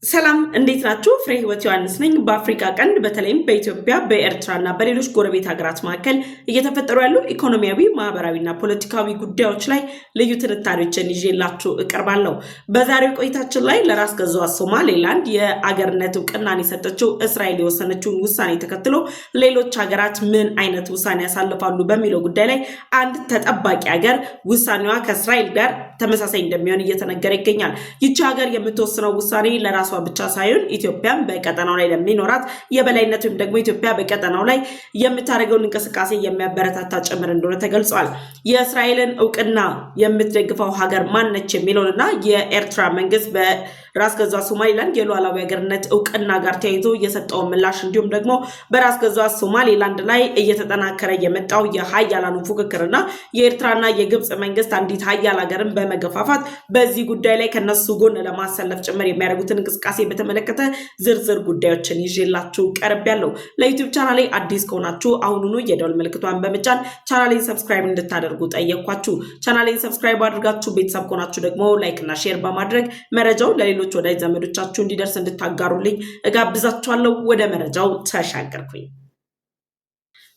ሰላም እንዴት ናችሁ? ፍሬ ህይወት ዮሐንስ ነኝ። በአፍሪካ ቀንድ በተለይም በኢትዮጵያ በኤርትራና በሌሎች ጎረቤት ሀገራት መካከል እየተፈጠሩ ያሉ ኢኮኖሚያዊ፣ ማህበራዊና ፖለቲካዊ ጉዳዮች ላይ ልዩ ትንታኔዎችን ይዤላችሁ እቀርባለሁ። በዛሬው ቆይታችን ላይ ለራስ ገዟ ሶማሌላንድ የአገርነት እውቅናን የሰጠችው እስራኤል የወሰነችውን ውሳኔ ተከትሎ ሌሎች ሀገራት ምን አይነት ውሳኔ ያሳልፋሉ በሚለው ጉዳይ ላይ አንድ ተጠባቂ ሀገር ውሳኔዋ ከእስራኤል ጋር ተመሳሳይ እንደሚሆን እየተነገረ ይገኛል። ይህች ሀገር የምትወስነው ውሳኔ ለራሷ ብቻ ሳይሆን ኢትዮጵያም በቀጠናው ላይ ለሚኖራት የበላይነት ወይም ደግሞ ኢትዮጵያ በቀጠናው ላይ የምታደርገውን እንቅስቃሴ የሚያበረታታ ጭምር እንደሆነ ተገልጿል። የእስራኤልን እውቅና የምትደግፈው ሀገር ማነች የሚለውንና የኤርትራ መንግስት በራስ ገዟ ሶማሌላንድ የሉዓላዊ ሀገርነት እውቅና ጋር ተያይዞ የሰጠውን ምላሽ እንዲሁም ደግሞ በራስ ገዟ ሶማሌላንድ ላይ እየተጠናከረ የመጣው የሀያላኑ ፉክክርና የኤርትራና የግብጽ መንግስት አንዲት ሀያል ሀገርን በመገፋፋት በዚህ ጉዳይ ላይ ከነሱ ጎን ለማሰለፍ ጭምር የሚያደርጉትን እንቅስቃሴ በተመለከተ ዝርዝር ጉዳዮችን ይዤላችሁ ቀርቤያለሁ። ለዩቲዩብ ቻናሌ አዲስ ከሆናችሁ አሁኑኑ የደወል ምልክቷን በመጫን ቻናሌን ሰብስክራይብ እንድታደርጉ ጠየቅኳችሁ። ቻናሌን ሰብስክራይብ አድርጋችሁ ቤተሰብ ከሆናችሁ ደግሞ ላይክ እና ሼር በማድረግ መረጃው ለሌሎች ወዳጅ ዘመዶቻችሁ እንዲደርስ እንድታጋሩልኝ እጋብዛችኋለሁ። ወደ መረጃው ተሻገርኩኝ።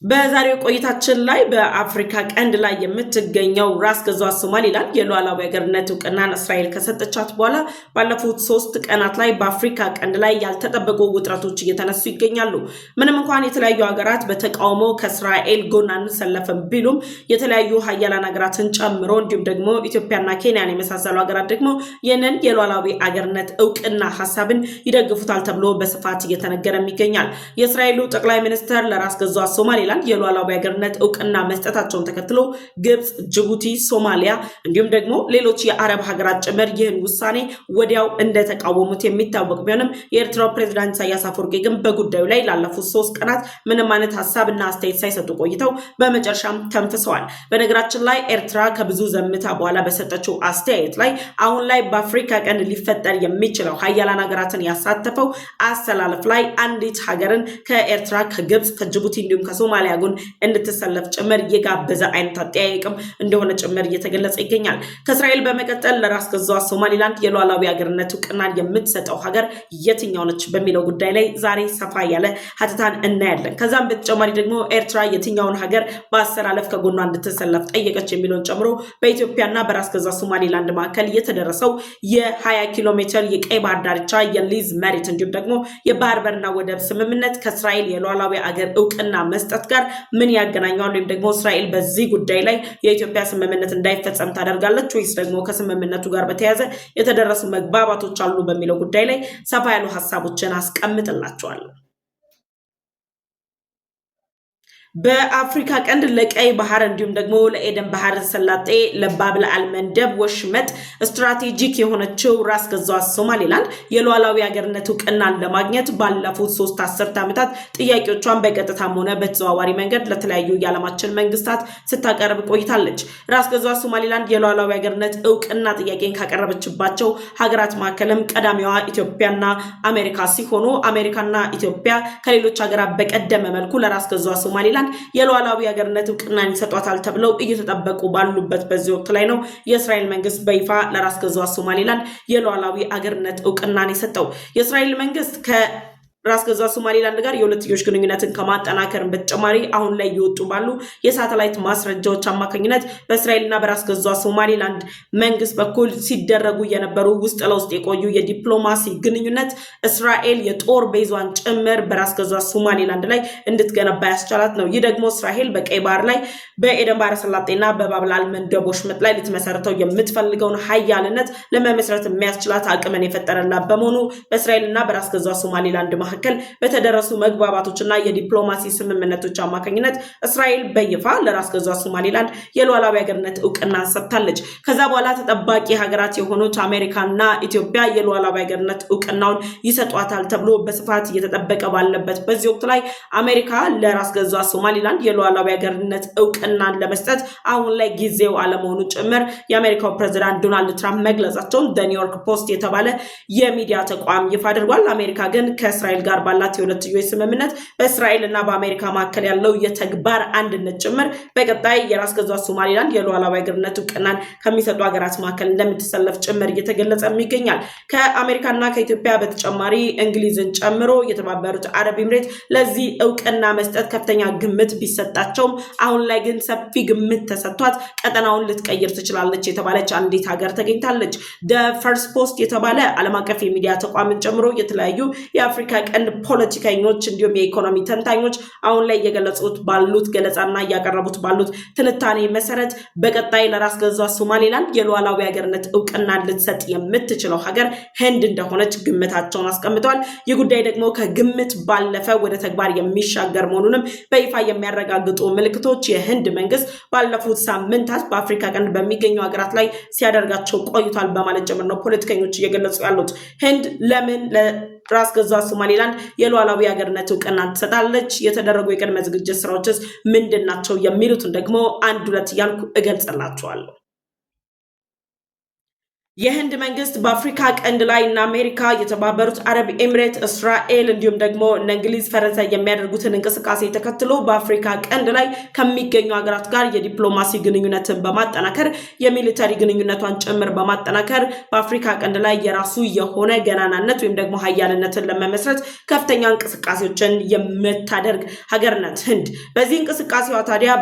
በዛሬው ቆይታችን ላይ በአፍሪካ ቀንድ ላይ የምትገኘው ራስ ገዟ ሶማሌላንድ የሉዓላዊ ሀገርነት እውቅናን እስራኤል ከሰጠቻት በኋላ ባለፉት 3 ቀናት ላይ በአፍሪካ ቀንድ ላይ ያልተጠበቁ ውጥረቶች እየተነሱ ይገኛሉ። ምንም እንኳን የተለያዩ ሀገራት በተቃውሞ ከእስራኤል ጎን አንሰለፍም ቢሉም የተለያዩ ሀያላን ሀገራትን ጨምሮ እንዲሁም ደግሞ ኢትዮጵያና ኬንያን የመሳሰሉ ሀገራት ደግሞ ይህንን የሉዓላዊ ሀገርነት እውቅና ሀሳብን ይደግፉታል ተብሎ በስፋት እየተነገረም ይገኛል። የእስራኤሉ ጠቅላይ ሚኒስትር ለራስ ገዟ ሶማሌላንድ የሉዓላዊ ሀገርነት እውቅና መስጠታቸውን ተከትሎ ግብጽ፣ ጅቡቲ፣ ሶማሊያ እንዲሁም ደግሞ ሌሎች የአረብ ሀገራት ጭምር ይህን ውሳኔ ወዲያው እንደተቃወሙት የሚታወቅ ቢሆንም የኤርትራው ፕሬዝዳንት ኢሳያስ አፈወርቂ ግን በጉዳዩ ላይ ላለፉት 3 ቀናት ምንም አይነት ሀሳብና አስተያየት ሳይሰጡ ቆይተው በመጨረሻም ተንፍሰዋል። በነገራችን ላይ ኤርትራ ከብዙ ዘምታ በኋላ በሰጠችው አስተያየት ላይ አሁን ላይ በአፍሪካ ቀንድ ሊፈጠር የሚችለው ሀያላን ሀገራትን ያሳተፈው አሰላለፍ ላይ አንዲት ሀገርን ከኤርትራ፣ ከግብጽ፣ ከጅቡቲ እንዲሁም ከሶማሊያ ጎን እንድትሰለፍ ጭምር የጋበዘ አይነት አጠያየቅም እንደሆነ ጭምር እየተገለጸ ይገኛል። ከእስራኤል በመቀጠል ለራስ ገዟ ሶማሌላንድ የሉዓላዊ ሀገርነት እውቅናን የምትሰጠው ሀገር የትኛው ነች በሚለው ጉዳይ ላይ ዛሬ ሰፋ ያለ ሀተታን እናያለን። ከዛም በተጨማሪ ደግሞ ኤርትራ የትኛውን ሀገር በአሰላለፍ ከጎኗ እንድትሰለፍ ጠየቀች የሚለውን ጨምሮ በኢትዮጵያና በራስ ገዟ ሶማሌላንድ መካከል የተደረሰው የ20 ኪሎ ሜትር የቀይ ባህር ዳርቻ የሊዝ መሬት እንዲሁም ደግሞ የባህር በርና ወደብ ስምምነት ከእስራኤል የሉዓላዊ ሀገር እውቅና መስጠት ጋር ምን ያገናኘዋል? ወይም ደግሞ እስራኤል በዚህ ጉዳይ ላይ የኢትዮጵያ ስምምነት እንዳይፈጸም ታደርጋለች ወይስ ደግሞ ከስምምነቱ ጋር በተያያዘ የተደረሱ መግባባቶች አሉ በሚለው ጉዳይ ላይ ሰፋ ያሉ ሀሳቦችን አስቀምጥላችኋለሁ። በአፍሪካ ቀንድ ለቀይ ባህር እንዲሁም ደግሞ ለኤደን ባህር ሰላጤ ለባብል አልመንደብ ወሽመጥ ስትራቴጂክ የሆነችው ራስ ገዟ ሶማሌላንድ የሉዓላዊ ሀገርነት እውቅናን ለማግኘት ባለፉት 3 አስርት ዓመታት ጥያቄዎቿን በቀጥታም ሆነ በተዘዋዋሪ መንገድ ለተለያዩ የዓለማችን መንግስታት ስታቀርብ ቆይታለች። ራስ ገዟ ሶማሌላንድ የሉዓላዊ ሀገርነት እውቅና ጥያቄን ካቀረበችባቸው ሀገራት መካከልም ቀዳሚዋ ኢትዮጵያና አሜሪካ ሲሆኑ አሜሪካና ኢትዮጵያ ከሌሎች ሀገራት በቀደመ መልኩ ለራስ ገዟ ሶማሌላንድ የሉዓላዊ ሀገርነት እውቅናን ይሰጧታል ተብለው እየተጠበቁ ባሉበት በዚህ ወቅት ላይ ነው የእስራኤል መንግስት በይፋ ለራስ ገዟ ሶማሌላንድ የሉዓላዊ ሀገርነት እውቅናን የሰጠው። የእስራኤል መንግስት ራስ ገዟ ሶማሌላንድ ጋር የሁለትዮሽ ግንኙነትን ከማጠናከርም በተጨማሪ አሁን ላይ እየወጡ ባሉ የሳተላይት ማስረጃዎች አማካኝነት በእስራኤልና በራስ ገዟ ሶማሌላንድ መንግስት በኩል ሲደረጉ የነበሩ ውስጥ ለውስጥ የቆዩ የዲፕሎማሲ ግንኙነት እስራኤል የጦር ቤዟን ጭምር በራስ ገዟ ሶማሌላንድ ላይ እንድትገነባ ያስቻላት ነው። ይህ ደግሞ እስራኤል በቀይ ባህር ላይ በኤደን ባህረ ሰላጤና በባብል አልመንደብ ወሽመጥ ላይ ልትመሰርተው የምትፈልገውን ሀያልነት ለመመስረት የሚያስችላት አቅምን የፈጠረላት በመሆኑ በእስራኤልና በራስ ገዟ ሶማሌላንድ መካከል በተደረሱ መግባባቶችና የዲፕሎማሲ ስምምነቶች አማካኝነት እስራኤል በይፋ ለራስ ገዟ ሶማሌላንድ የሉዓላዊ ሀገርነት እውቅና ሰጥታለች። ከዛ በኋላ ተጠባቂ ሀገራት የሆኑት አሜሪካና ኢትዮጵያ የሉዓላዊ ሀገርነት እውቅናውን ይሰጧታል ተብሎ በስፋት እየተጠበቀ ባለበት በዚህ ወቅት ላይ አሜሪካ ለራስ ገዟ ሶማሌላንድ የሉዓላዊ ሀገርነት እውቅናን ለመስጠት አሁን ላይ ጊዜው አለመሆኑ ጭምር የአሜሪካው ፕሬዝዳንት ዶናልድ ትራምፕ መግለጻቸውን ኒውዮርክ ፖስት የተባለ የሚዲያ ተቋም ይፋ አድርጓል። አሜሪካ ግን ከእስራኤል ከእስራኤል ጋር ባላት የሁለትዮሽ ስምምነት በእስራኤልና በአሜሪካ መካከል ያለው የተግባር አንድነት ጭምር በቀጣይ የራስ ገዟ ሶማሊላንድ የሉዓላዊ ሀገርነት እውቅናን ከሚሰጡ ሀገራት መካከል እንደምትሰለፍ ጭምር እየተገለጸ ይገኛል። ከአሜሪካና ከኢትዮጵያ በተጨማሪ እንግሊዝን ጨምሮ የተባበሩት አረብ ኤምሬት ለዚህ እውቅና መስጠት ከፍተኛ ግምት ቢሰጣቸውም አሁን ላይ ግን ሰፊ ግምት ተሰጥቷት ቀጠናውን ልትቀይር ትችላለች የተባለች አንዲት ሀገር ተገኝታለች። ፈርስት ፖስት የተባለ ዓለም አቀፍ የሚዲያ ተቋምን ጨምሮ የተለያዩ የአፍሪካ ቀንድ ፖለቲከኞች እንዲሁም የኢኮኖሚ ተንታኞች አሁን ላይ እየገለጹት ባሉት ገለጻና እያቀረቡት ባሉት ትንታኔ መሰረት በቀጣይ ለራስ ገዟ ሶማሊላንድ የሉዓላዊ ሀገርነት እውቅና ልትሰጥ የምትችለው ሀገር ህንድ እንደሆነች ግምታቸውን አስቀምጠዋል። ይህ ጉዳይ ደግሞ ከግምት ባለፈ ወደ ተግባር የሚሻገር መሆኑንም በይፋ የሚያረጋግጡ ምልክቶች የህንድ መንግስት ባለፉት ሳምንታት በአፍሪካ ቀንድ በሚገኙ ሀገራት ላይ ሲያደርጋቸው ቆይቷል በማለት ጭምር ነው ፖለቲከኞች እየገለጹ ያሉት። ህንድ ለምን ለራስ ገዟ ሶማሊላንድ የሉዓላዊ ሀገርነት እውቅና ትሰጣለች? የተደረጉ የቅድመ ዝግጅት ስራዎችስ ምንድናቸው? የሚሉትን ደግሞ አንድ ሁለት እያልኩ እገልጽላችኋለሁ። የህንድ መንግስት በአፍሪካ ቀንድ ላይ እና አሜሪካ፣ የተባበሩት አረብ ኤምሬት፣ እስራኤል እንዲሁም ደግሞ እንግሊዝ፣ ፈረንሳይ የሚያደርጉትን እንቅስቃሴ ተከትሎ በአፍሪካ ቀንድ ላይ ከሚገኙ ሀገራት ጋር የዲፕሎማሲ ግንኙነትን በማጠናከር የሚሊተሪ ግንኙነቷን ጭምር በማጠናከር በአፍሪካ ቀንድ ላይ የራሱ የሆነ ገናናነት ወይም ደግሞ ሀያልነትን ለመመስረት ከፍተኛ እንቅስቃሴዎችን የምታደርግ ሀገር ናት ህንድ። በዚህ እንቅስቃሴዋ ታዲያ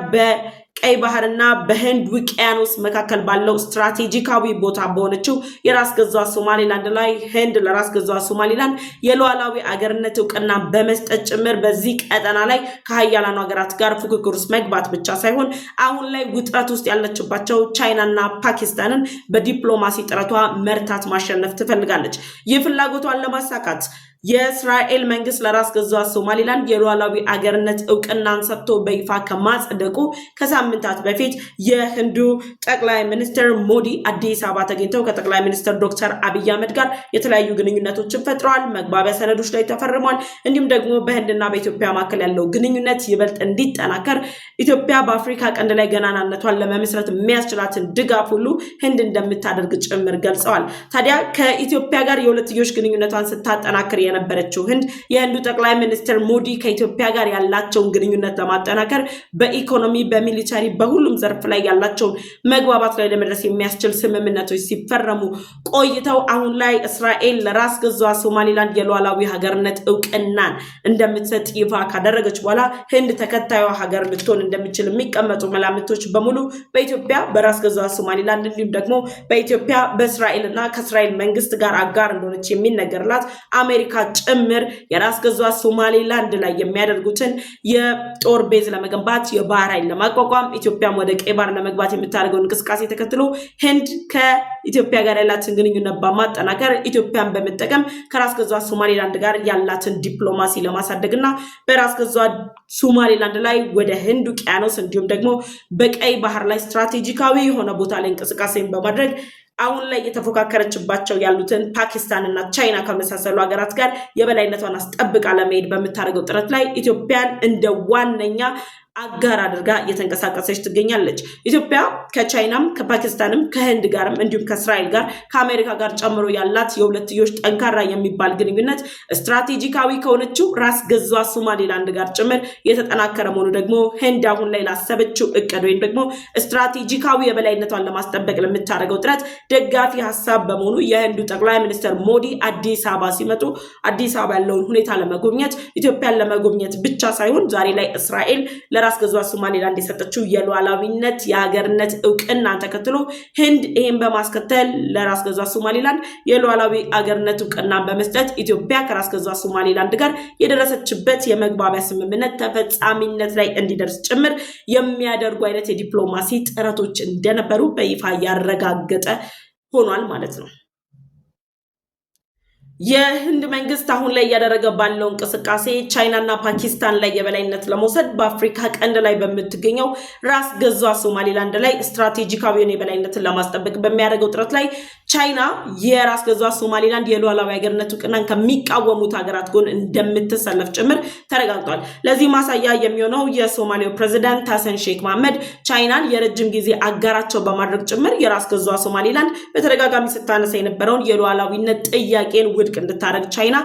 ቀይ ባህርና በህንድ ውቅያኖስ መካከል ባለው ስትራቴጂካዊ ቦታ በሆነችው የራስ ገዟ ሶማሊላንድ ላይ ህንድ ለራስ ገዟ ሶማሊላንድ የሉዓላዊ አገርነት እውቅና በመስጠት ጭምር በዚህ ቀጠና ላይ ከሀያላኑ ሀገራት ጋር ፉክክር ውስጥ መግባት ብቻ ሳይሆን አሁን ላይ ውጥረት ውስጥ ያለችባቸው ቻይናና ፓኪስታንን በዲፕሎማሲ ጥረቷ መርታት ማሸነፍ ትፈልጋለች። ይህ ፍላጎቷን ለማሳካት የእስራኤል መንግስት ለራስ ገዟ ሶማሊላንድ የሉዓላዊ አገርነት እውቅናን ሰጥቶ በይፋ ከማጽደቁ ከሳምንታት በፊት የህንዱ ጠቅላይ ሚኒስትር ሞዲ አዲስ አበባ ተገኝተው ከጠቅላይ ሚኒስትር ዶክተር አብይ አህመድ ጋር የተለያዩ ግንኙነቶችን ፈጥረዋል። መግባቢያ ሰነዶች ላይ ተፈርሟል። እንዲሁም ደግሞ በህንድና በኢትዮጵያ መካከል ያለው ግንኙነት ይበልጥ እንዲጠናከር ኢትዮጵያ በአፍሪካ ቀንድ ላይ ገናናነቷን ለመመስረት የሚያስችላትን ድጋፍ ሁሉ ህንድ እንደምታደርግ ጭምር ገልጸዋል። ታዲያ ከኢትዮጵያ ጋር የሁለትዮሽ ግንኙነቷን ስታጠናክር የነበረችው ህንድ የህንዱ ጠቅላይ ሚኒስትር ሞዲ ከኢትዮጵያ ጋር ያላቸውን ግንኙነት ለማጠናከር በኢኮኖሚ፣ በሚሊተሪ፣ በሁሉም ዘርፍ ላይ ያላቸውን መግባባት ላይ ለመድረስ የሚያስችል ስምምነቶች ሲፈረሙ ቆይተው አሁን ላይ እስራኤል ለራስ ገዟ ሶማሊላንድ የሉዓላዊ ሀገርነት እውቅናን እንደምትሰጥ ይፋ ካደረገች በኋላ ህንድ ተከታዩ ሀገር ልትሆን እንደሚችል የሚቀመጡ መላምቶች በሙሉ በኢትዮጵያ በራስ ገዟ ሶማሊላንድ እንዲሁም ደግሞ በኢትዮጵያ በእስራኤልና ከእስራኤል መንግስት ጋር አጋር እንደሆነች የሚነገርላት አሜሪካ ጭምር የራስ ገዟ ሶማሊላንድ ላይ የሚያደርጉትን የጦር ቤዝ ለመገንባት የባህር ኃይል ለማቋቋም ኢትዮጵያም ወደ ቀይ ባህር ለመግባት የምታደርገው እንቅስቃሴ ተከትሎ ህንድ ከኢትዮጵያ ጋር ያላትን ግንኙነት በማጠናከር ኢትዮጵያን በመጠቀም ከራስ ገዟ ሶማሊላንድ ጋር ያላትን ዲፕሎማሲ ለማሳደግና በራስ ገዟ ሶማሊላንድ ላይ ወደ ህንድ ውቅያኖስ እንዲሁም ደግሞ በቀይ ባህር ላይ ስትራቴጂካዊ የሆነ ቦታ ላይ እንቅስቃሴን በማድረግ አሁን ላይ የተፎካከረችባቸው ያሉትን ፓኪስታንና ቻይና ከመሳሰሉ ሀገራት ጋር የበላይነቷን አስጠብቃ ለመሄድ በምታደርገው ጥረት ላይ ኢትዮጵያን እንደ ዋነኛ አጋር አድርጋ እየተንቀሳቀሰች ትገኛለች። ኢትዮጵያ ከቻይናም ከፓኪስታንም ከህንድ ጋርም እንዲሁም ከእስራኤል ጋር ከአሜሪካ ጋር ጨምሮ ያላት የሁለትዮሽ ጠንካራ የሚባል ግንኙነት ስትራቴጂካዊ ከሆነችው ራስ ገዟ ሶማሊላንድ ጋር ጭምር የተጠናከረ መሆኑ ደግሞ ህንድ አሁን ላይ ላሰበችው እቅድ ወይም ደግሞ ስትራቴጂካዊ የበላይነቷን ለማስጠበቅ ለምታደርገው ጥረት ደጋፊ ሀሳብ በመሆኑ የህንዱ ጠቅላይ ሚኒስትር ሞዲ አዲስ አበባ ሲመጡ አዲስ አበባ ያለውን ሁኔታ ለመጎብኘት ኢትዮጵያን ለመጎብኘት ብቻ ሳይሆን ዛሬ ላይ እስራኤል ራስ ገዟ ሶማሊላንድ የሰጠችው የሉዓላዊነት የሀገርነት እውቅና ተከትሎ ህንድ ይሄን በማስከተል ለራስ ገዟ ሶማሊላንድ የሉዓላዊ ሀገርነት እውቅና በመስጠት ኢትዮጵያ ከራስ ገዟ ሶማሊላንድ ጋር የደረሰችበት የመግባቢያ ስምምነት ተፈጻሚነት ላይ እንዲደርስ ጭምር የሚያደርጉ አይነት የዲፕሎማሲ ጥረቶች እንደነበሩ በይፋ ያረጋገጠ ሆኗል ማለት ነው። የህንድ መንግስት አሁን ላይ ያደረገ ባለው እንቅስቃሴ ቻይናና ፓኪስታን ላይ የበላይነት ለመውሰድ በአፍሪካ ቀንድ ላይ በምትገኘው ራስ ገዟ ሶማሊላንድ ላይ ስትራቴጂካዊ የበላይነትን ለማስጠበቅ በሚያደርገው ጥረት ላይ ቻይና የራስ ገዟ ሶማሊላንድ የሉዓላዊ ሀገርነት እውቅናን ከሚቃወሙት ሀገራት ጎን እንደምትሰለፍ ጭምር ተረጋግጧል። ለዚህ ማሳያ የሚሆነው የሶማሊያው ፕሬዝዳንት ሐሰን ሼክ መሐመድ ቻይናን የረጅም ጊዜ አጋራቸው በማድረግ ጭምር የራስ ገዟ ሶማሊላንድ በተደጋጋሚ ስታነሳ የነበረውን የሉዓላዊነት ጥያቄን ውድቅ እንድታደርግ ቻይና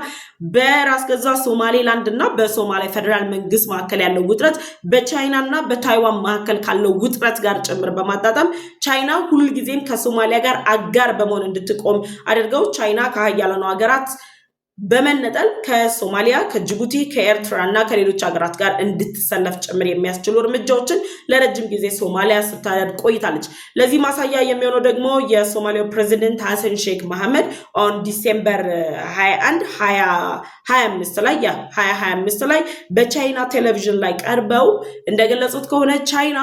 በራስ ገዟ ሶማሌላንድና በሶማሊያ ፌደራል መንግስት መካከል ያለው ውጥረት በቻይናና በታይዋን መካከል ካለው ውጥረት ጋር ጭምር በማጣጣም ቻይና ሁልጊዜም ከሶማሊያ ጋር አጋር በመሆን እንድትቆም አድርገው ቻይና ከሀያላኑ ሀገራት በመነጠል ከሶማሊያ ከጅቡቲ ከኤርትራ እና ከሌሎች ሀገራት ጋር እንድትሰለፍ ጭምር የሚያስችሉ እርምጃዎችን ለረጅም ጊዜ ሶማሊያ ስታደርግ ቆይታለች። ለዚህ ማሳያ የሚሆነው ደግሞ የሶማሊያው ፕሬዚደንት ሐሰን ሼክ መሐመድ ኦን ዲሴምበር 21 2025 ላይ በቻይና ቴሌቪዥን ላይ ቀርበው እንደገለጹት ከሆነ ቻይና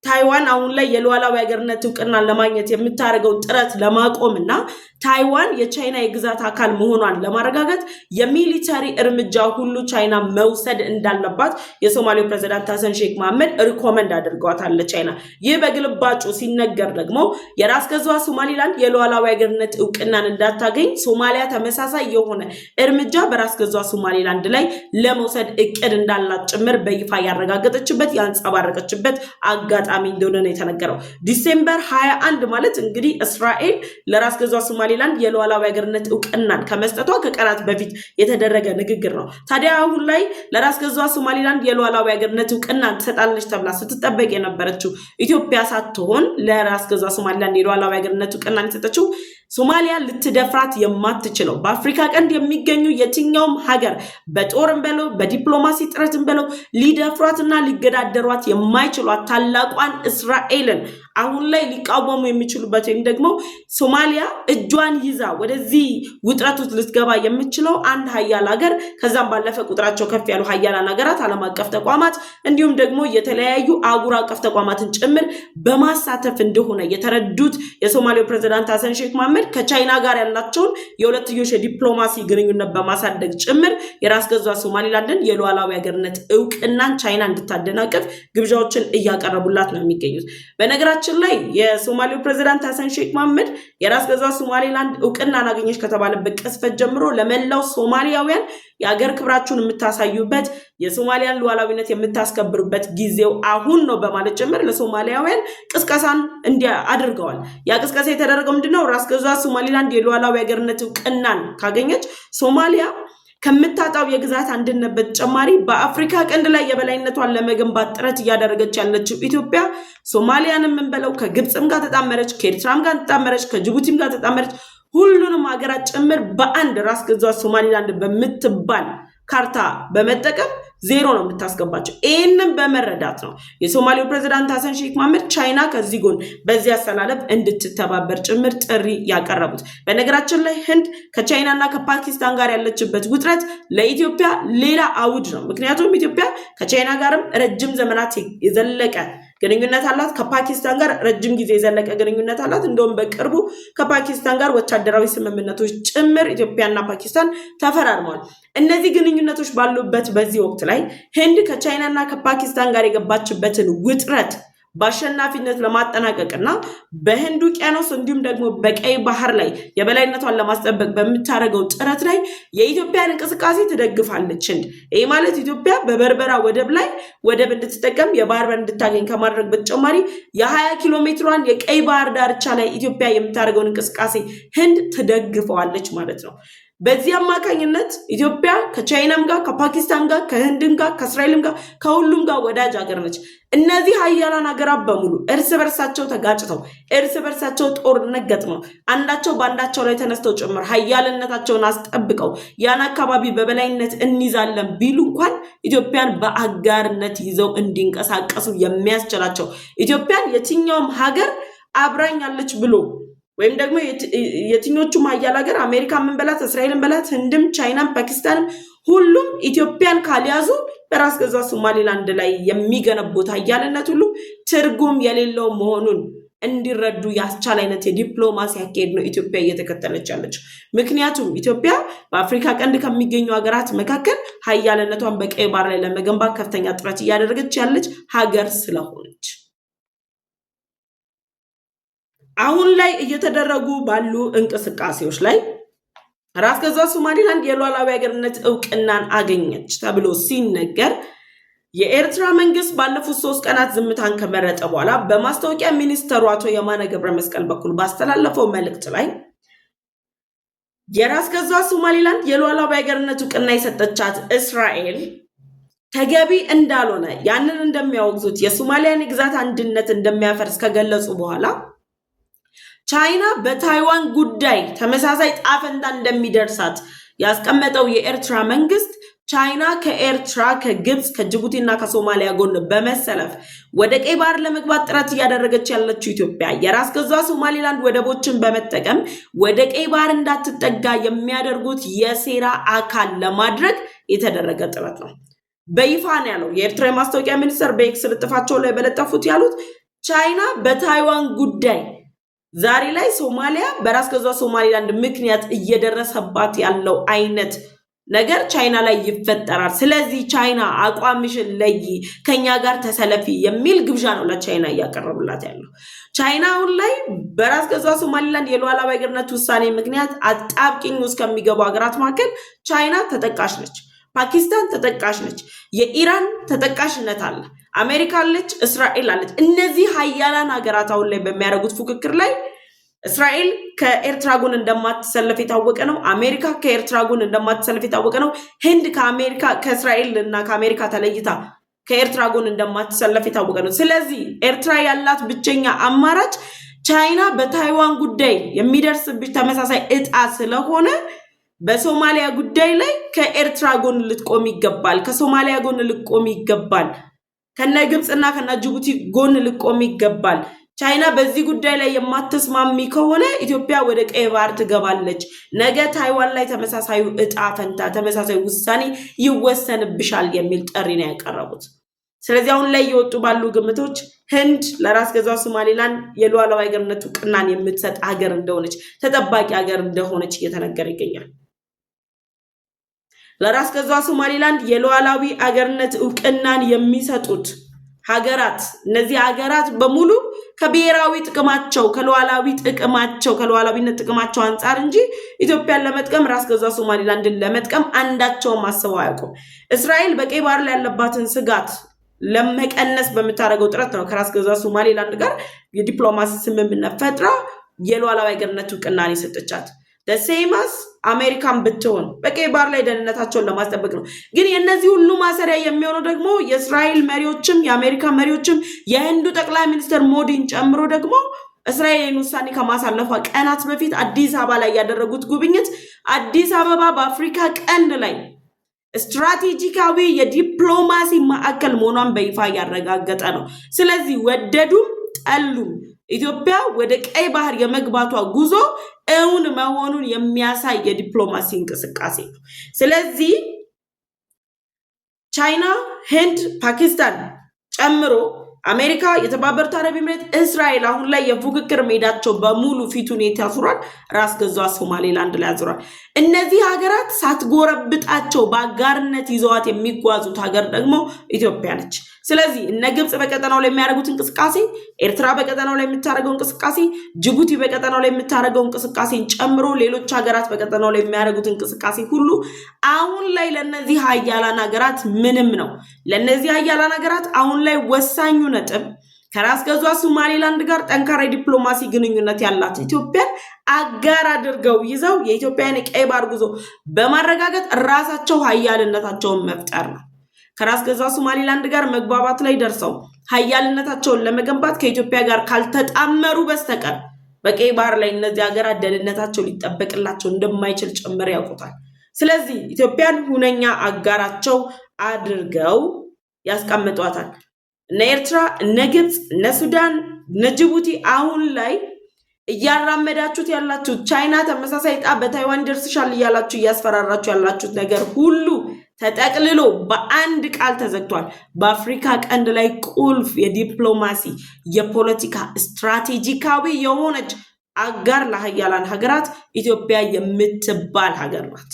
ታይዋን አሁን ላይ የሉዓላዊ ሀገርነት እውቅናን ለማግኘት የምታደርገው ጥረት ለማቆምና ታይዋን የቻይና የግዛት አካል መሆኗን ለማረጋገጥ የሚሊተሪ እርምጃ ሁሉ ቻይና መውሰድ እንዳለባት የሶማሊያው ፕሬዝዳንት ሐሰን ሼክ መሐመድ ሪኮመንድ አድርገዋታል ለቻይና። ይህ በግልባጩ ሲነገር ደግሞ የራስ ገዟ ሶማሊላንድ የሉዓላዊ ሀገርነት እውቅናን እንዳታገኝ ሶማሊያ ተመሳሳይ የሆነ እርምጃ በራስ ገዟ ሶማሊላንድ ላይ ለመውሰድ እቅድ እንዳላት ጭምር በይፋ ያረጋገጠችበት ያንጸባረቀችበት አጋጣሚ እንደሆነ ነው የተነገረው። ዲሴምበር 21 ማለት እንግዲህ እስራኤል ለራስ ገዟ ሶማሊላንድ የሉዓላዊ ሀገርነት እውቅናን ከመስጠቷ ከቀናት በፊት የተደረገ ንግግር ነው። ታዲያ አሁን ላይ ለራስ ገዟ ሶማሊላንድ የሉዓላዊ ሀገርነት እውቅናን ትሰጣለች ተብላ ስትጠበቅ የነበረችው ኢትዮጵያ ሳትሆን ለራስ ገዟ ሶማሊላንድ የሉዓላዊ ሀገርነት እውቅናን የሰጠችው ሶማሊያ ልትደፍራት የማትችለው በአፍሪካ ቀንድ የሚገኙ የትኛውም ሀገር በጦርም በለው በዲፕሎማሲ ጥረትም በለው ሊደፍሯትና ሊገዳደሯት የማይችሏት ታላቋን እስራኤልን አሁን ላይ ሊቃወሙ የሚችሉበት ወይም ደግሞ ሶማሊያ እጇን ይዛ ወደዚህ ውጥረት ውስጥ ልትገባ የምትችለው አንድ ሀያል ሀገር ከዛም ባለፈ ቁጥራቸው ከፍ ያሉ ሀያላን ሀገራት ዓለም አቀፍ ተቋማት እንዲሁም ደግሞ የተለያዩ አህጉር አቀፍ ተቋማትን ጭምር በማሳተፍ እንደሆነ የተረዱት የሶማሊያው ፕሬዝዳንት ሐሰን ሼክ መሐመድ ከቻይና ጋር ያላቸውን የሁለትዮሽ የዲፕሎማሲ ግንኙነት በማሳደግ ጭምር የራስ ገዟ ሶማሊላንድን የሉዓላዊ ሀገርነት እውቅናን ቻይና እንድታደናቅፍ ግብዣዎችን እያቀረቡላት ነው የሚገኙት። በነገራችን ላይ የሶማሊያው ፕሬዝዳንት ሐሰን ሼክ መሐመድ የራስ ገዟ ሶማሊላንድ እውቅናን አገኘች ከተባለበት ቅጽበት ጀምሮ ለመላው ሶማሊያውያን የሀገር ክብራችሁን የምታሳዩበት የሶማሊያን ሉዓላዊነት የምታስከብሩበት ጊዜው አሁን ነው በማለት ጭምር ለሶማሊያውያን ቅስቀሳን አድርገዋል። ያ ቅስቀሳ የተደረገው ምንድነው? ራስ ገዟ ሶማሊላንድ የሉዓላዊ ሀገርነት እውቅናን ካገኘች ሶማሊያ ከምታጣው የግዛት አንድነት በተጨማሪ በአፍሪካ ቀንድ ላይ የበላይነቷን ለመገንባት ጥረት እያደረገች ያለችው ኢትዮጵያ ሶማሊያንም እንበለው ከግብፅም ጋር ተጣመረች፣ ከኤርትራም ጋር ተጣመረች፣ ከጅቡቲም ጋር ተጣመረች፣ ሁሉንም ሀገራት ጭምር በአንድ ራስ ገዟ ሶማሊላንድ በምትባል ካርታ በመጠቀም ዜሮ ነው የምታስገባቸው። ይህንን በመረዳት ነው የሶማሊያው ፕሬዝዳንት ሐሰን ሼክ መሐመድ ቻይና ከዚህ ጎን በዚህ አሰላለፍ እንድትተባበር ጭምር ጥሪ ያቀረቡት። በነገራችን ላይ ህንድ ከቻይናና ከፓኪስታን ጋር ያለችበት ውጥረት ለኢትዮጵያ ሌላ አውድ ነው። ምክንያቱም ኢትዮጵያ ከቻይና ጋርም ረጅም ዘመናት የዘለቀ ግንኙነት አላት። ከፓኪስታን ጋር ረጅም ጊዜ የዘለቀ ግንኙነት አላት። እንደውም በቅርቡ ከፓኪስታን ጋር ወታደራዊ ስምምነቶች ጭምር ኢትዮጵያና ፓኪስታን ተፈራርመዋል። እነዚህ ግንኙነቶች ባሉበት በዚህ ወቅት ላይ ህንድ ከቻይናና ከፓኪስታን ጋር የገባችበትን ውጥረት በአሸናፊነት ለማጠናቀቅና በህንድ ውቅያኖስ እንዲሁም ደግሞ በቀይ ባህር ላይ የበላይነቷን ለማስጠበቅ በምታደርገው ጥረት ላይ የኢትዮጵያን እንቅስቃሴ ትደግፋለች ህንድ። ይህ ማለት ኢትዮጵያ በበርበራ ወደብ ላይ ወደብ እንድትጠቀም የባህር በር እንድታገኝ ከማድረግ በተጨማሪ የ20 ኪሎ ሜትሯን የቀይ ባህር ዳርቻ ላይ ኢትዮጵያ የምታደርገውን እንቅስቃሴ ህንድ ትደግፈዋለች ማለት ነው። በዚህ አማካኝነት ኢትዮጵያ ከቻይናም ጋር ከፓኪስታን ጋር ከህንድም ጋር ከእስራኤልም ጋር ከሁሉም ጋር ወዳጅ ሀገር ነች። እነዚህ ሀያላን ሀገራት በሙሉ እርስ በርሳቸው ተጋጭተው እርስ በርሳቸው ጦርነት ገጥመው አንዳቸው በአንዳቸው ላይ ተነስተው ጭምር ሀያልነታቸውን አስጠብቀው ያን አካባቢ በበላይነት እንይዛለን ቢሉ እንኳን ኢትዮጵያን በአጋርነት ይዘው እንዲንቀሳቀሱ የሚያስችላቸው ኢትዮጵያን የትኛውም ሀገር አብራኛለች ብሎ ወይም ደግሞ የትኞቹም ሀያል ሀገር አሜሪካ ምን በላት እስራኤልን በላት ህንድም ቻይናም ፓኪስታንም ሁሉም ኢትዮጵያን ካልያዙ በራስ ገዟ ሶማሊላንድ ላይ የሚገነቡት ሀያልነት ሁሉ ትርጉም የሌለው መሆኑን እንዲረዱ ያስቻለ አይነት የዲፕሎማሲ አካሄድ ነው ኢትዮጵያ እየተከተለች ያለችው። ምክንያቱም ኢትዮጵያ በአፍሪካ ቀንድ ከሚገኙ ሀገራት መካከል ሀያልነቷን በቀይ ባህር ላይ ለመገንባት ከፍተኛ ጥረት እያደረገች ያለች ሀገር ስለሆነች አሁን ላይ እየተደረጉ ባሉ እንቅስቃሴዎች ላይ ራስ ገዟ ሶማሊላንድ የሉዓላዊ ሀገርነት እውቅናን አገኘች ተብሎ ሲነገር የኤርትራ መንግስት ባለፉት 3 ቀናት ዝምታን ከመረጠ በኋላ በማስታወቂያ ሚኒስተሩ አቶ የማነ ገብረ መስቀል በኩል ባስተላለፈው መልእክት ላይ የራስ ገዟ ሶማሊላንድ የሉዓላዊ ሀገርነት እውቅና የሰጠቻት እስራኤል ተገቢ እንዳልሆነ ያንን እንደሚያወግዙት የሶማሊያን ግዛት አንድነት እንደሚያፈርስ ከገለጹ በኋላ ቻይና በታይዋን ጉዳይ ተመሳሳይ ጣፈንታ እንደሚደርሳት ያስቀመጠው የኤርትራ መንግስት ቻይና ከኤርትራ፣ ከግብፅ፣ ከጅቡቲና ከሶማሊያ ጎን በመሰለፍ ወደ ቀይ ባህር ለመግባት ጥረት እያደረገች ያለችው ኢትዮጵያ የራስ ገዟ ሶማሊላንድ ወደቦችን በመጠቀም ወደ ቀይ ባህር እንዳትጠጋ የሚያደርጉት የሴራ አካል ለማድረግ የተደረገ ጥረት ነው። በይፋ ነው ያለው የኤርትራ የማስታወቂያ ሚኒስትር በኤክስ ልጥፋቸው ላይ በለጠፉት ያሉት ቻይና በታይዋን ጉዳይ ዛሬ ላይ ሶማሊያ በራስ ገዟ ሶማሊላንድ ምክንያት እየደረሰባት ያለው አይነት ነገር ቻይና ላይ ይፈጠራል። ስለዚህ ቻይና አቋምሽን ለይ፣ ከኛ ጋር ተሰለፊ የሚል ግብዣ ነው ለቻይና እያቀረቡላት ያለው። ቻይና አሁን ላይ በራስ ገዟ ሶማሊላንድ የሉዓላዊ ሀገርነት ውሳኔ ምክንያት አጣብቂኝ ውስጥ ከሚገቡ ሀገራት መካከል ቻይና ተጠቃሽ ነች። ፓኪስታን ተጠቃሽ ነች። የኢራን ተጠቃሽነት አለ። አሜሪካ አለች፣ እስራኤል አለች። እነዚህ ሀያላን ሀገራት አሁን ላይ በሚያደርጉት ፉክክር ላይ እስራኤል ከኤርትራ ጎን እንደማትሰለፍ የታወቀ ነው። አሜሪካ ከኤርትራ ጎን እንደማትሰለፍ የታወቀ ነው። ህንድ ከእስራኤል እና ከአሜሪካ ተለይታ ከኤርትራ ጎን እንደማትሰለፍ የታወቀ ነው። ስለዚህ ኤርትራ ያላት ብቸኛ አማራጭ ቻይና በታይዋን ጉዳይ የሚደርስብሽ ተመሳሳይ እጣ ስለሆነ በሶማሊያ ጉዳይ ላይ ከኤርትራ ጎን ልትቆም ይገባል፣ ከሶማሊያ ጎን ልትቆም ይገባል፣ ከነ ግብፅና ከነ ጅቡቲ ጎን ልትቆም ይገባል። ቻይና በዚህ ጉዳይ ላይ የማትስማሚ ከሆነ ኢትዮጵያ ወደ ቀይ ባህር ትገባለች። ነገ ታይዋን ላይ ተመሳሳዩ እጣ ፈንታ ተመሳሳይ ውሳኔ ይወሰንብሻል የሚል ጥሪ ነው ያቀረቡት። ስለዚህ አሁን ላይ እየወጡ ባሉ ግምቶች ህንድ ለራስ ገዟ ሶማሊላንድ የሉዓላዊ ሀገርነት እውቅናን የምትሰጥ ሀገር እንደሆነች፣ ተጠባቂ ሀገር እንደሆነች እየተነገረ ይገኛል። ለራስ ገዟ ሶማሊላንድ የሉዓላዊ ሀገርነት እውቅናን የሚሰጡት ሀገራት እነዚህ ሀገራት በሙሉ ከብሔራዊ ጥቅማቸው ከሉዓላዊነት ጥቅማቸው አንጻር እንጂ ኢትዮጵያን ለመጥቀም ራስ ገዟ ሶማሊላንድን ለመጥቀም አንዳቸውም አስበው አያውቁም። እስራኤል በቀይ ባህር ላይ ያለባትን ስጋት ለመቀነስ በምታደርገው ጥረት ነው ከራስ ገዟ ሶማሊላንድ ጋር የዲፕሎማሲ ስምምነት ፈጥራ የሉዓላዊ ሀገርነት እውቅናን የሰጠቻት። ደሴማስ አሜሪካን ብትሆን በቀይ ባህር ላይ ደህንነታቸውን ለማስጠበቅ ነው። ግን የነዚህ ሁሉ ማሰሪያ የሚሆነው ደግሞ የእስራኤል መሪዎችም የአሜሪካ መሪዎችም የህንዱ ጠቅላይ ሚኒስትር ሞዲን ጨምሮ ደግሞ እስራኤልን ውሳኔ ከማሳለፏ ቀናት በፊት አዲስ አበባ ላይ ያደረጉት ጉብኝት አዲስ አበባ በአፍሪካ ቀንድ ላይ ስትራቴጂካዊ የዲፕሎማሲ ማዕከል መሆኗን በይፋ ያረጋገጠ ነው። ስለዚህ ወደዱም ጠሉም ኢትዮጵያ ወደ ቀይ ባህር የመግባቷ ጉዞ እውን መሆኑን የሚያሳይ የዲፕሎማሲ እንቅስቃሴ ነው። ስለዚህ ቻይና፣ ህንድ፣ ፓኪስታን ጨምሮ አሜሪካ፣ የተባበሩት አረብ ኤሚሬት፣ እስራኤል አሁን ላይ የፉክክር ሜዳቸው በሙሉ ፊቱን ያዙራል፣ ራስ ገዟ ሶማሊላንድ ላይ ያዙራል። እነዚህ ሀገራት ሳትጎረብጣቸው በአጋርነት ይዘዋት የሚጓዙት ሀገር ደግሞ ኢትዮጵያ ነች። ስለዚህ እነ ግብፅ በቀጠናው ላይ የሚያደርጉት እንቅስቃሴ፣ ኤርትራ በቀጠናው ላይ የምታደርገው እንቅስቃሴ፣ ጅቡቲ በቀጠናው ላይ የምታደርገው እንቅስቃሴን ጨምሮ ሌሎች ሀገራት በቀጠናው ላይ የሚያደርጉት እንቅስቃሴ ሁሉ አሁን ላይ ለነዚህ ሀያላን ሀገራት ምንም ነው። ለነዚህ ሀያላን ሀገራት አሁን ላይ ወሳኙ ነጥብ ከራስ ገዟ ሶማሊላንድ ጋር ጠንካራ ዲፕሎማሲ ግንኙነት ያላት ኢትዮጵያን አጋር አድርገው ይዘው የኢትዮጵያን የቀይ ባህር ጉዞ በማረጋገጥ ራሳቸው ሀያልነታቸውን መፍጠር ነው። ከራስ ገዟ ሶማሊላንድ ጋር መግባባት ላይ ደርሰው ሀያልነታቸውን ለመገንባት ከኢትዮጵያ ጋር ካልተጣመሩ በስተቀር በቀይ ባህር ላይ እነዚህ ሀገራት ደህንነታቸው ሊጠበቅላቸው እንደማይችል ጭምር ያውቁታል። ስለዚህ ኢትዮጵያን ሁነኛ አጋራቸው አድርገው ያስቀምጧታል። እነ ኤርትራ፣ እነ ግብፅ፣ እነ ሱዳን፣ እነ ጅቡቲ አሁን ላይ እያራመዳችሁት ያላችሁት ቻይና ተመሳሳይ ዕጣ በታይዋን ደርስሻል እያላችሁ እያስፈራራችሁ ያላችሁት ነገር ሁሉ ተጠቅልሎ በአንድ ቃል ተዘግቷል። በአፍሪካ ቀንድ ላይ ቁልፍ የዲፕሎማሲ የፖለቲካ ስትራቴጂካዊ የሆነች አጋር ለሀያላን ሀገራት ኢትዮጵያ የምትባል ሀገር ናት።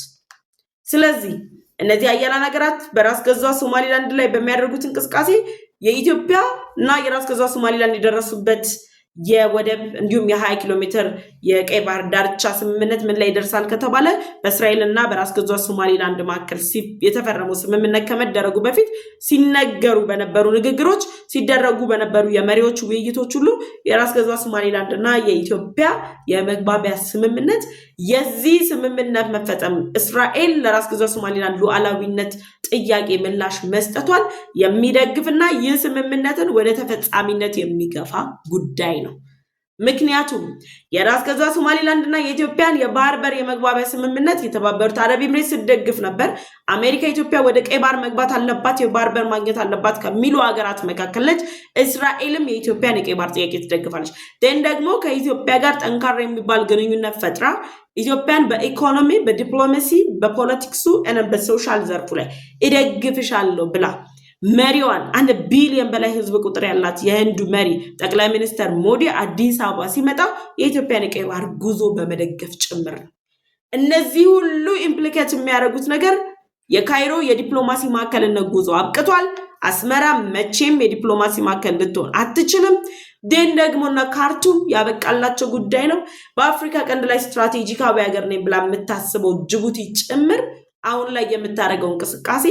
ስለዚህ እነዚህ ሀያላን ሀገራት በራስ ገዟ ሶማሊላንድ ላይ በሚያደርጉት እንቅስቃሴ የኢትዮጵያ እና የራስ ገዟ ሶማሊላንድ የደረሱበት የወደብ እንዲሁም የ20 ኪሎ ሜትር የቀይ ባህር ዳርቻ ስምምነት ምን ላይ ይደርሳል ከተባለ በእስራኤልና በራስ ገዟ ሶማሊላንድ መካከል የተፈረመው ስምምነት ከመደረጉ በፊት ሲነገሩ በነበሩ ንግግሮች፣ ሲደረጉ በነበሩ የመሪዎች ውይይቶች ሁሉ የራስ ገዟ ሶማሊላንድና የኢትዮጵያ የመግባቢያ ስምምነት የዚህ ስምምነት መፈጸም እስራኤል ለራስ ገዟ ሶማሌላንድ ሉዓላዊነት ጥያቄ ምላሽ መስጠቷን የሚደግፍና ይህ ስምምነትን ወደ ተፈጻሚነት የሚገፋ ጉዳይ ነው። ምክንያቱም የራስ ገዟ ሶማሌላንድና የኢትዮጵያን የባህር በር የመግባቢያ ስምምነት የተባበሩት አረብ ኤምሬት ስትደግፍ ነበር። አሜሪካ ኢትዮጵያ ወደ ቀይ ባህር መግባት አለባት፣ የባህር በር ማግኘት አለባት ከሚሉ ሀገራት መካከል ነች። እስራኤልም የኢትዮጵያን የቀይ ባህር ጥያቄ ትደግፋለች። ደግሞ ከኢትዮጵያ ጋር ጠንካራ የሚባል ግንኙነት ፈጥራ ኢትዮጵያን በኢኮኖሚ፣ በዲፕሎማሲ፣ በፖለቲክሱ እና በሶሻል ዘርፉ ላይ እደግፍሻለሁ ብላ መሪዋን 1 ቢሊዮን በላይ ህዝብ ቁጥር ያላት የህንዱ መሪ ጠቅላይ ሚኒስትር ሞዲ አዲስ አበባ ሲመጣ የኢትዮጵያን የቀይ ባህር ጉዞ በመደገፍ ጭምር ነው። እነዚህ ሁሉ ኢምፕሊኬት የሚያደርጉት ነገር የካይሮ የዲፕሎማሲ ማዕከልነት ጉዞ አብቅቷል። አስመራ መቼም የዲፕሎማሲ ማዕከል ልትሆን አትችልም። ደግሞና ካርቱም ያበቃላቸው ጉዳይ ነው። በአፍሪካ ቀንድ ላይ ስትራቴጂካዊ ሀገር ነኝ ብላ የምታስበው ጅቡቲ ጭምር አሁን ላይ የምታደርገው እንቅስቃሴ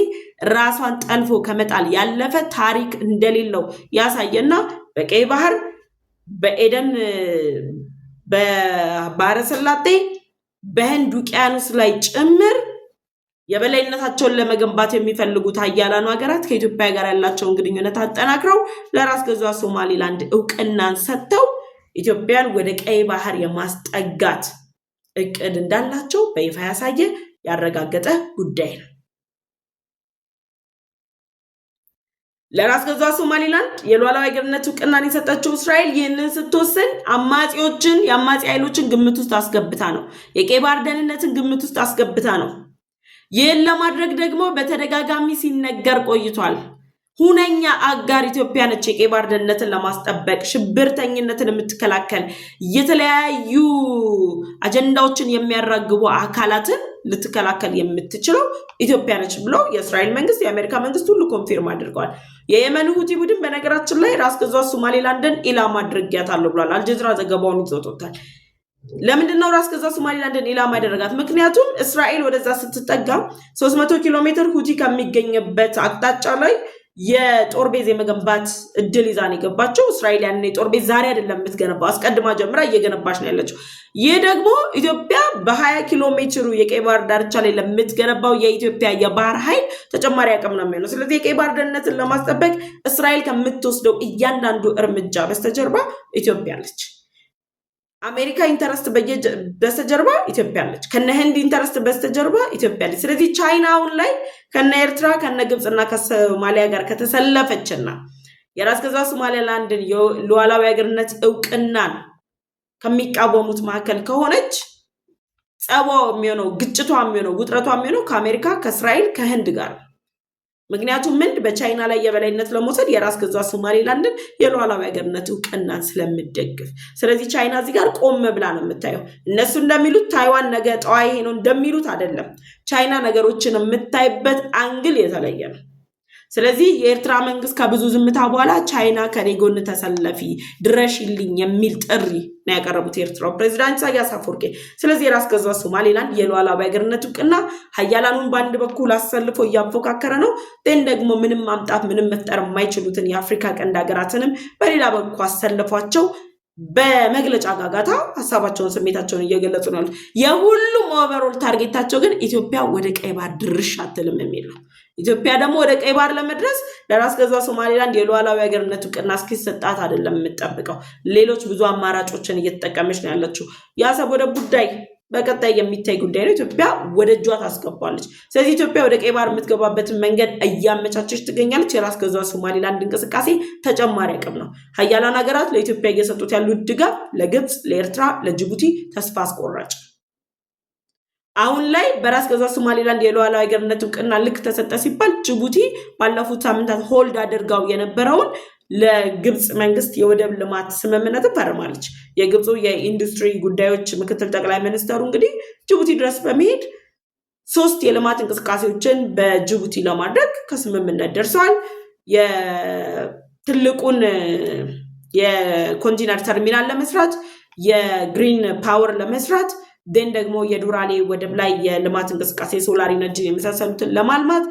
ራሷን ጠልፎ ከመጣል ያለፈ ታሪክ እንደሌለው ያሳየና በቀይ ባህር፣ በኤደን በባህረ ሰላጤ፣ በህንድ ውቅያኖስ ላይ ጭምር የበላይነታቸውን ለመገንባት የሚፈልጉት ሀያላኑ ሀገራት ከኢትዮጵያ ጋር ያላቸውን ግንኙነት አጠናክረው ለራስ ገዟ ሶማሌላንድ እውቅናን ሰጥተው ኢትዮጵያን ወደ ቀይ ባህር የማስጠጋት እቅድ እንዳላቸው በይፋ ያሳየ ያረጋገጠ ጉዳይ ነው። ለራስ ገዟ ሶማሌላንድ የሉዓላዊ ሀገርነት እውቅናን የሰጠችው እስራኤል ይህንን ስትወስን የአማጺ ኃይሎችን ግምት ውስጥ አስገብታ ነው። የቀይ ባህር ደህንነትን ግምት ውስጥ አስገብታ ነው። ይህን ለማድረግ ደግሞ በተደጋጋሚ ሲነገር ቆይቷል። ሁነኛ አጋር ኢትዮጵያ ነች። የቀይ ባህር ደህንነትን ለማስጠበቅ ሽብርተኝነትን የምትከላከል የተለያዩ አጀንዳዎችን የሚያራግቡ አካላትን ልትከላከል የምትችለው ኢትዮጵያ ነች ብሎ የእስራኤል መንግስት፣ የአሜሪካ መንግስት ሁሉ ኮንፊርም አድርገዋል። የየመን ሁቲ ቡድን በነገራችን ላይ ራስ ገዟ ሶማሌላንድን ኢላማ አድርጊያታለሁ ብሏል። አልጀዚራ ዘገባውን ይዞታል። ለምንድነው ራስ ገዟ ሶማሌላንድን ኢላማ ያደረጋት? ምክንያቱም እስራኤል ወደዛ ስትጠጋ 300 ኪሎ ሜትር ሁቲ ከሚገኝበት አቅጣጫ ላይ የጦር ቤዝ የመገንባት እድል ይዛን የገባቸው እስራኤል ያንን የጦር ቤዝ ዛሬ አይደለም የምትገነባው፣ አስቀድማ ጀምራ እየገነባች ነው ያለችው። ይህ ደግሞ ኢትዮጵያ በ20 ኪሎ ሜትሩ የቀይ ባህር ዳርቻ ላይ ለምትገነባው የኢትዮጵያ የባህር ኃይል ተጨማሪ አቅም ነው የሚሆነው። ስለዚህ የቀይ ባህር ደህንነትን ለማስጠበቅ እስራኤል ከምትወስደው እያንዳንዱ እርምጃ በስተጀርባ ኢትዮጵያ አለች። አሜሪካ ኢንተረስት በስተጀርባ ኢትዮጵያ አለች። ከነ ህንድ ኢንተረስት በስተጀርባ ኢትዮጵያ አለች። ስለዚህ ቻይና አሁን ላይ ከነ ኤርትራ ከነ ግብፅና ከሶማሊያ ጋር ከተሰለፈችና የራስ ገዟ ሶማሌላንድን ሉዓላዊ ሀገርነት እውቅናን ከሚቃወሙት መካከል ከሆነች ጸባው የሚሆነው ግጭቷ የሚሆነው ውጥረቷ የሚሆነው ከአሜሪካ ከእስራኤል ከህንድ ጋር። ምክንያቱም ህንድ በቻይና ላይ የበላይነት ለመውሰድ የራስ ገዟ ሶማሌላንድን የሉዓላዊ ሀገርነት እውቅናን ስለምደግፍ፣ ስለዚህ ቻይና እዚህ ጋር ቆም ብላ ነው የምታየው። እነሱ እንደሚሉት ታይዋን ነገ ጠዋ ይሄ ነው እንደሚሉት አይደለም። ቻይና ነገሮችን የምታይበት አንግል የተለየ ነው። ስለዚህ የኤርትራ መንግስት ከብዙ ዝምታ በኋላ ቻይና ከኔ ጎን ተሰለፊ ድረሽልኝ የሚል ጥሪ ነው ያቀረቡት የኤርትራው ፕሬዝዳንት ኢሳያስ አፈወርቂ። ስለዚህ የራስ ገዟ ሶማሌላንድ የሉዓላዊ ሀገርነት እውቅና ሀያላኑን በአንድ በኩል አሰልፎ እያፎካከረ ነው። ደግሞ ምንም ማምጣት ምንም መፍጠር የማይችሉትን የአፍሪካ ቀንድ ሀገራትንም በሌላ በኩል አሰልፏቸው በመግለጫ ጋጋታ ሀሳባቸውን ስሜታቸውን እየገለጹ ነው። የሁሉም ኦቨርኦል ታርጌታቸው ግን ኢትዮጵያ ወደ ቀይ ባህር ድርሽ አትልም የሚል ነው። ኢትዮጵያ ደግሞ ወደ ቀይ ባህር ለመድረስ ለራስ ገዟ ሶማሌላንድ የሉዓላዊ ሀገርነት እውቅና እስኪሰጣት አይደለም የምትጠብቀው። ሌሎች ብዙ አማራጮችን እየተጠቀመች ነው ያለችው። የአሰብ ወደብ ጉዳይ በቀጣይ የሚታይ ጉዳይ ነው። ኢትዮጵያ ወደ እጇ ታስገባለች። ስለዚህ ኢትዮጵያ ወደ ቀይ ባህር የምትገባበትን መንገድ እያመቻቸች ትገኛለች። የራስ ገዟ ሶማሌላንድ እንቅስቃሴ ተጨማሪ አቅም ነው። ሀያላን ሀገራት ለኢትዮጵያ እየሰጡት ያሉት ድጋፍ ለግብፅ፣ ለኤርትራ፣ ለጅቡቲ ተስፋ አስቆራጭ። አሁን ላይ በራስ ገዟ ሶማሌላንድ የሉዓላዊ ሀገርነት እውቅና ልክ ተሰጠ ሲባል ጅቡቲ ባለፉት ሳምንታት ሆልድ አድርጋው የነበረውን ለግብፅ መንግስት የወደብ ልማት ስምምነትን ፈርማለች። የግብፁ የኢንዱስትሪ ጉዳዮች ምክትል ጠቅላይ ሚኒስትሩ እንግዲህ ጅቡቲ ድረስ በመሄድ 3 የልማት እንቅስቃሴዎችን በጅቡቲ ለማድረግ ከስምምነት ደርሰዋል። የትልቁን የኮንቴነር ተርሚናል ለመስራት፣ የግሪን ፓወር ለመስራት ደግሞ የዱራሌ ወደብ ላይ የልማት እንቅስቃሴ ሶላር ኢነርጂ የመሳሰሉትን ለማልማት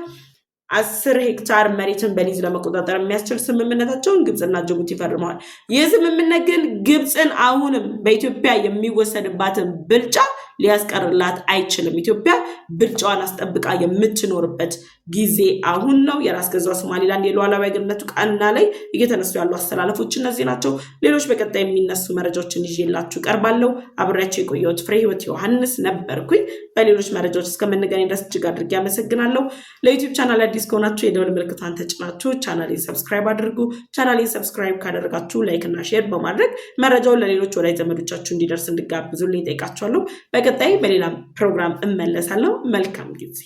10 ሄክታር መሬትን በሊዝ ለመቆጣጠር የሚያስችል ስምምነታቸውን ግብፅና ጅቡቲ ፈርመዋል። ይህ ስምምነት ግን ግብፅን አሁንም በኢትዮጵያ የሚወሰድባትን ብልጫ ሊያስቀርላት አይችልም። ኢትዮጵያ ብልጫዋን አስጠብቃ የምትኖርበት ጊዜ አሁን ነው። የራስ ገዟ ሶማሊላንድ የሉዓላዊ ሀገርነቱ ቀና ላይ እየተነሱ ያሉ አስተላለፎች እነዚህ ናቸው። ሌሎች በቀጣይ የሚነሱ መረጃዎችን ይዤላችሁ ቀርባለሁ። አብሬያቸው የቆየሁት ፍሬህይወት ዮሐንስ ነበርኩኝ። በሌሎች መረጃዎች እስከምንገናኝ ድረስ እጅግ አድርጌ አመሰግናለሁ። ለዩቲዩብ ቻናል አዲስ ከሆናችሁ የደወል ምልክቷን ተጭናችሁ ቻናሌን ሰብስክራይብ አድርጉ። ቻናሌን ሰብስክራይብ ካደረጋችሁ ላይክ እና ሼር በማድረግ መረጃውን ለሌሎች ወዳጅ ዘመዶቻችሁ እንዲደርስ እንድጋብዙልኝ እጠይቃችኋለሁ። በቀጣይ በሌላ ፕሮግራም እመለሳለሁ። መልካም ጊዜ